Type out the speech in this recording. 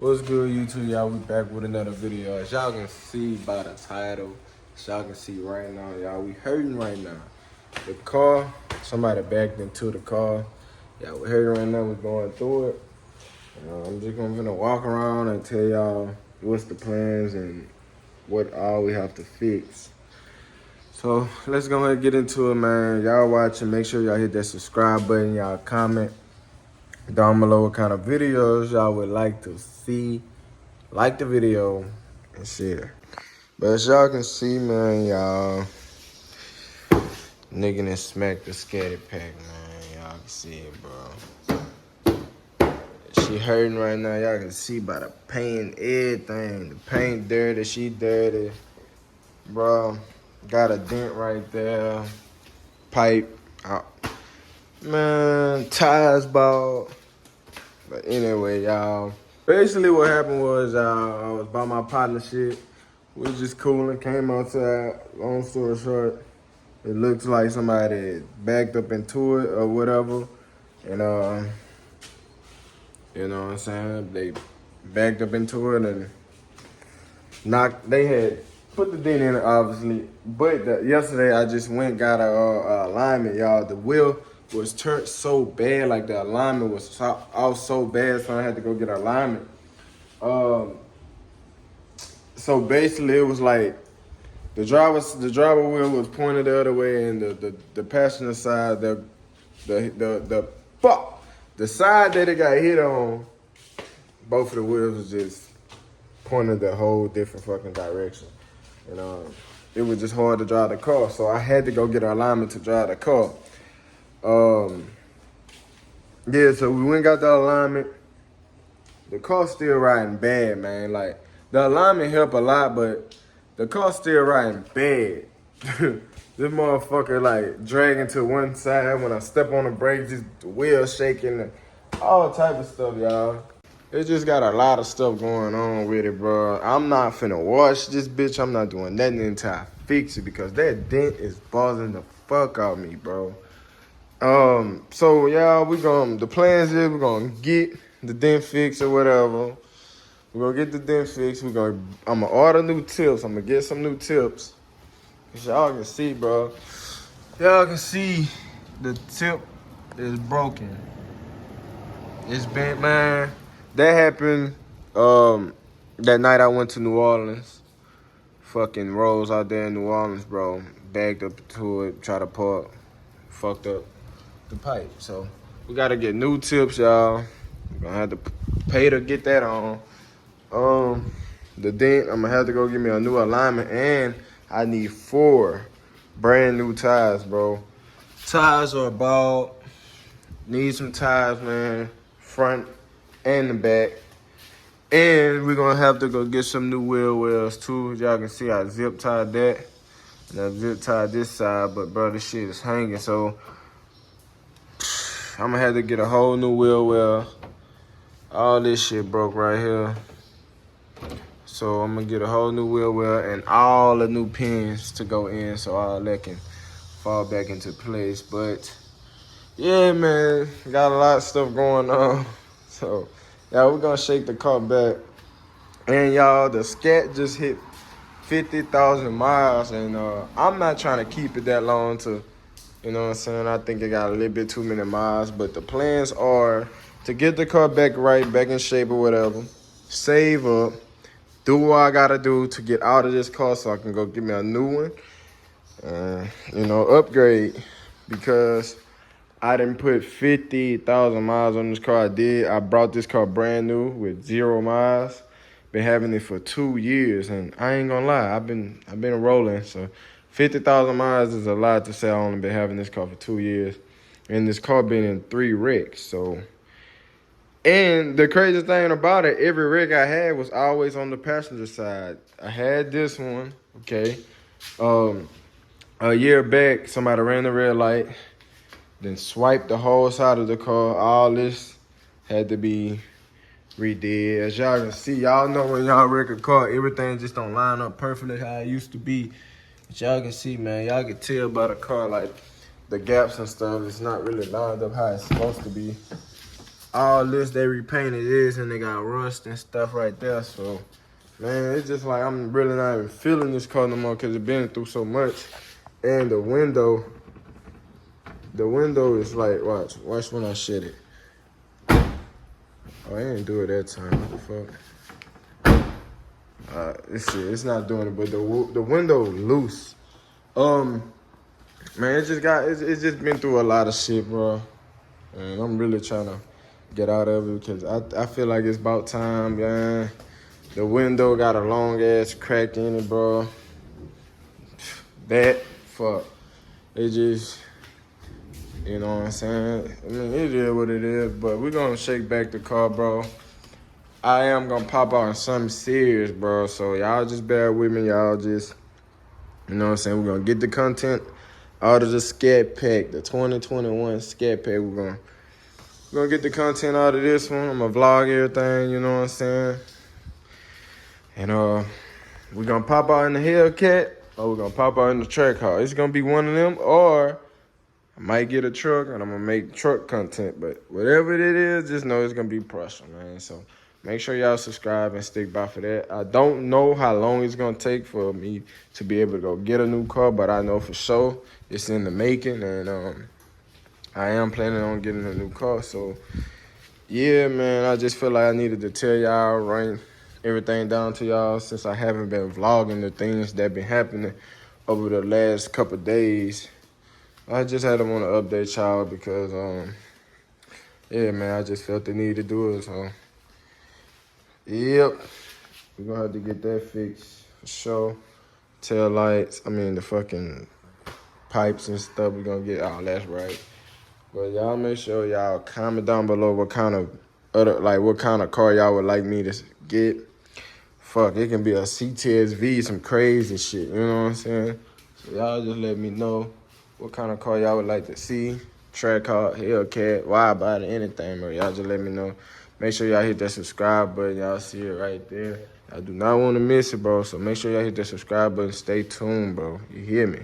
What's good, YouTube? Y'all, we back with another video. As y'all can see by the title, as y'all can see right now, y'all, we hurting right now. The car, somebody backed into the car. Yeah, we hurting right now, we're going through it. I'm just gonna walk around and tell y'all what's the plans and what all we have to fix. So let's go ahead and get into it, man. Y'all watching, make sure y'all hit that subscribe button, y'all comment down below what kind of videos y'all would like to see. Like the video and share. But as y'all can see, man, y'all, nigga done smacked the Scatpack, man. Y'all can see it, bro. She hurting right now. Y'all can see by the paint, everything. The paint dirty, she dirty. Bro, got a dent right there. Pipe out. Man, tires bald. But anyway, y'all. Basically what happened was I was by my partnership. We was just cooling, came outside. Long story short, it looks like somebody backed up into it or whatever. And you know what I'm saying? They backed up into it and they had put the dent in it, obviously. But yesterday I just went and got a alignment, y'all. The wheel was turned so bad, like the alignment was off so bad, so I had to go get an alignment. So basically it was like the driver wheel was pointed the other way, and the passenger side, the side that it got hit on, both of the wheels was just pointed the whole different fucking direction. And it was just hard to drive the car, so I had to go get an alignment to drive the car. Yeah, so we went and got the alignment. The car's still riding bad, man. Like, the alignment helped a lot, but the car's still riding bad. This motherfucker, like, dragging to one side. When I step on the brake, just the wheel shaking, and all type of stuff, y'all. It just got a lot of stuff going on with it, bro. I'm not finna wash this bitch. I'm not doing nothing until I fix it, because that dent is bothering the fuck out of me, bro. So y'all, the plans is we're gonna get the dent fixed or whatever. We're gonna get the dent fixed. I'm gonna order new tips. I'm gonna get some new tips. Cause y'all can see, bro. Y'all can see the tip is broken. It's bent, man. That happened that night I went to New Orleans. Fucking rolls out there in New Orleans, bro. Bagged up to it, try to park, fucked up the pipe. So we gotta get new tips, y'all. We're gonna have to pay to get that on. The dent, I'm gonna have to go get me a new alignment, and I need 4 brand new tires, bro. Tires are bald. Need some tires, man. Front and the back. And we're gonna have to go get some new wheel wells too. As y'all can see, I zip tied that. And I zip tied this side, but bro, this shit is hanging, so I'm gonna have to get a whole new wheel well. All this shit broke right here. So I'm gonna get a whole new wheel well and all the new pins to go in, so all that can fall back into place. But yeah, man, got a lot of stuff going on. So yeah, we're gonna shake the car back. And y'all, the Scat just hit 50,000 miles, and I'm not trying to keep it that long to, you know what I'm saying? I think it got a little bit too many miles, but the plans are to get the car back right, back in shape or whatever, save up, do what I gotta do to get out of this car so I can go get me a new one, you know, upgrade, because I didn't put 50,000 miles on this car. I brought this car brand new with 0 miles. Been having it for 2 years, and I ain't gonna lie, I've been rolling, so 50,000 miles is a lot to say. I only been having this car for 2 years. And this car been in 3 wrecks, so. And the crazy thing about it, every wreck I had was always on the passenger side. I had this one, okay. A year back, somebody ran the red light, then swiped the whole side of the car. All this had to be redid. As y'all can see, y'all know when y'all wreck a car, everything just don't line up perfectly how it used to be. But y'all can see, man, y'all can tell by the car, like, the gaps and stuff, it's not really lined up how it's supposed to be. all this they repainted this, and they got rust and stuff right there. So, man, it's just like I'm really not even feeling this car no more because it's been through so much. And the window is like, watch when I shit it. Oh, I didn't do it that time. What the fuck? This shit, it's not doing it, but the window loose. Man, it's just been through a lot of shit, bro. And I'm really trying to get out of it because I feel like it's about time, man. The window got a long ass crack in it, bro. That fuck. It just, you know what I'm saying? I mean, it is what it is, but we're gonna shake back the car, bro. I am gonna pop out on something serious, bro. So y'all just bear with me, y'all just, you know what I'm saying? We're gonna get the content out of the Scatpack, the 2021 Scatpack. We're gonna get the content out of this one. I'm gonna vlog everything, you know what I'm saying? And we're gonna pop out in the Hellcat, or we're gonna pop out in the track car. It's gonna be one of them, or I might get a truck and I'm gonna make truck content. But whatever it is, just know it's gonna be pressure, man. So make sure y'all subscribe and stick by for that. I don't know how long it's gonna take for me to be able to go get a new car, but I know for sure it's in the making, and I am planning on getting a new car. So yeah, man, I just feel like I needed to tell y'all, write everything down to y'all since I haven't been vlogging the things that been happening over the last couple days. I just had to want to update y'all because, yeah, man, I just felt the need to do it. So, yep, we're going to have to get that fixed for sure. Tail lights, the fucking pipes and stuff, we're going to get all that right. But y'all make sure y'all comment down below what kind of car y'all would like me to get. Fuck, it can be a CTSV, some crazy shit, you know what I'm saying? So y'all just let me know what kind of car y'all would like to see. Track car, Hellcat, wide body, anything, bro. Y'all just let me know. Make sure y'all hit that subscribe button. Y'all see it right there. I do not want to miss it, bro. So make sure y'all hit that subscribe button. Stay tuned, bro. You hear me?